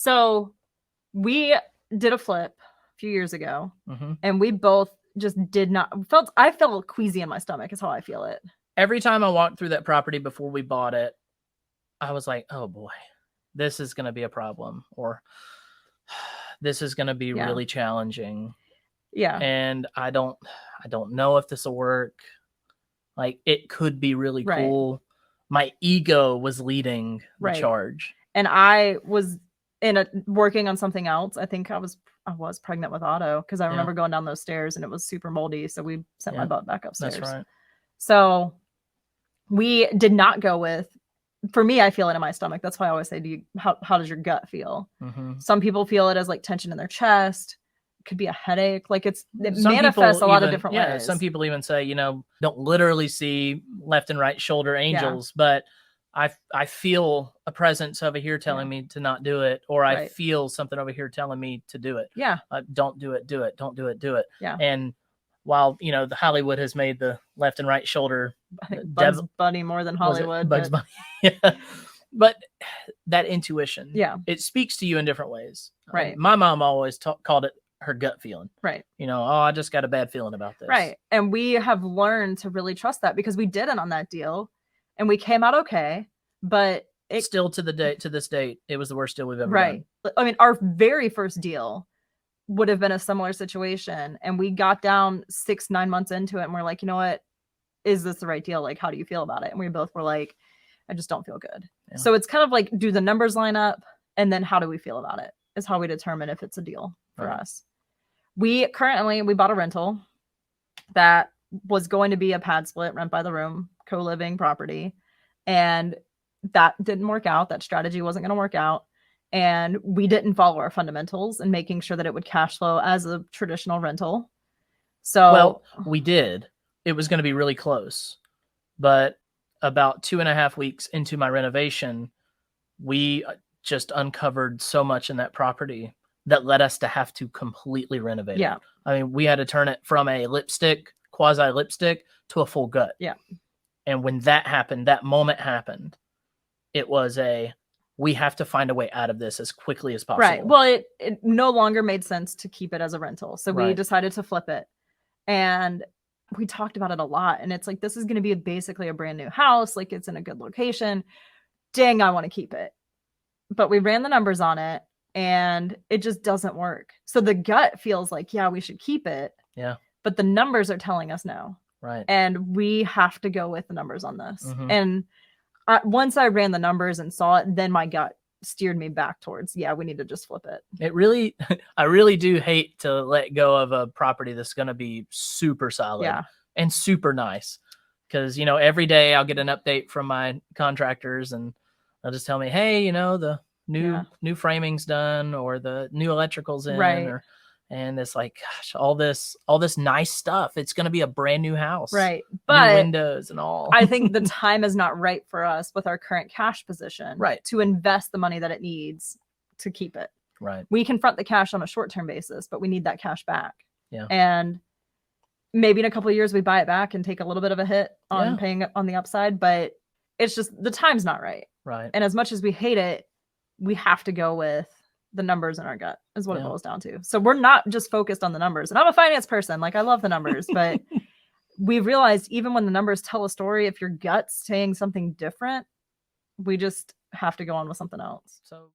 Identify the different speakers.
Speaker 1: So we did a flip a few years ago, and we both just I felt queasy in my stomach is how I feel it.
Speaker 2: Every time I walked through that property before we bought it, I was like, oh boy, this is going to be a problem, or this is going to be really challenging.
Speaker 1: Yeah.
Speaker 2: And I don't know if this will work. Like, it could be really cool. My ego was leading the charge.
Speaker 1: And I was working on something else. I think I was pregnant with Otto, because I remember going down those stairs and it was super moldy. So we sent my butt back upstairs.
Speaker 2: That's right.
Speaker 1: So we did not go with, for me, I feel it in my stomach. That's why I always say, how does your gut feel? Some people feel it as like tension in their chest. It could be a headache. Like it manifests a lot of different ways.
Speaker 2: Some people even say, don't literally see left and right shoulder angels, but I feel a presence over here telling me to not do it, or I feel something over here telling me to do it.
Speaker 1: Yeah.
Speaker 2: Don't do it. Do it. Don't do it. Do it.
Speaker 1: Yeah.
Speaker 2: And while, the Hollywood has made the left and right shoulder,
Speaker 1: I think Bugs Bunny more than Hollywood.
Speaker 2: Bugs Bunny. Yeah. But that intuition, it speaks to you in different ways.
Speaker 1: Right.
Speaker 2: My mom always called it her gut feeling.
Speaker 1: Right.
Speaker 2: I just got a bad feeling about this.
Speaker 1: Right. And we have learned to really trust that, because we didn't on that deal and we came out okay, but
Speaker 2: still to this date, it was the worst deal we've ever done.
Speaker 1: I mean, our very first deal would have been a similar situation, and we got down 6-9 months into it and we're like, you know what, is this the right deal? Like, how do you feel about it? And we both were like, I just don't feel good. Yeah. So it's kind of like, do the numbers line up? And then how do we feel about it is how we determine if it's a deal for us. We bought a rental that was going to be a pad split, rent by the room, co-living property. And that didn't work out. That strategy wasn't going to work out. And we didn't follow our fundamentals and making sure that it would cash flow as a traditional rental. So,
Speaker 2: well, we did. It was going to be really close. But about 2.5 weeks into my renovation, we just uncovered so much in that property that led us to have to completely renovate it. I mean, we had to turn it from a quasi lipstick to a full gut.
Speaker 1: Yeah.
Speaker 2: And when that happened, that moment happened, it was we have to find a way out of this as quickly as possible.
Speaker 1: Right. Well, it no longer made sense to keep it as a rental. So we decided to flip it. And we talked about it a lot. And it's like, this is going to be basically a brand new house. Like, it's in a good location. Dang, I want to keep it. But we ran the numbers on it and it just doesn't work. So the gut feels like, yeah, we should keep it.
Speaker 2: Yeah.
Speaker 1: But the numbers are telling us no.
Speaker 2: Right.
Speaker 1: And we have to go with the numbers on this. And once I ran the numbers and saw it, then my gut steered me back towards, we need to just flip it.
Speaker 2: I really do hate to let go of a property that's going to be super solid and super nice. Because, every day I'll get an update from my contractors and they'll just tell me, hey, the new framing's done, or the new electrical's in, and it's like, gosh, all this nice stuff. It's going to be a brand new house.
Speaker 1: Right. But
Speaker 2: new windows and all.
Speaker 1: I think the time is not right for us with our current cash position to invest the money that it needs to keep it.
Speaker 2: Right.
Speaker 1: We can front the cash on a short-term basis, but we need that cash back.
Speaker 2: Yeah.
Speaker 1: And maybe in a couple of years we buy it back and take a little bit of a hit on paying it on the upside, but it's just, the time's not right.
Speaker 2: Right.
Speaker 1: And as much as we hate it, we have to go with the numbers in our gut is what it boils down to. So we're not just focused on the numbers. And I'm a finance person. Like, I love the numbers, but we realized even when the numbers tell a story, if your gut's saying something different, we just have to go on with something else.
Speaker 2: So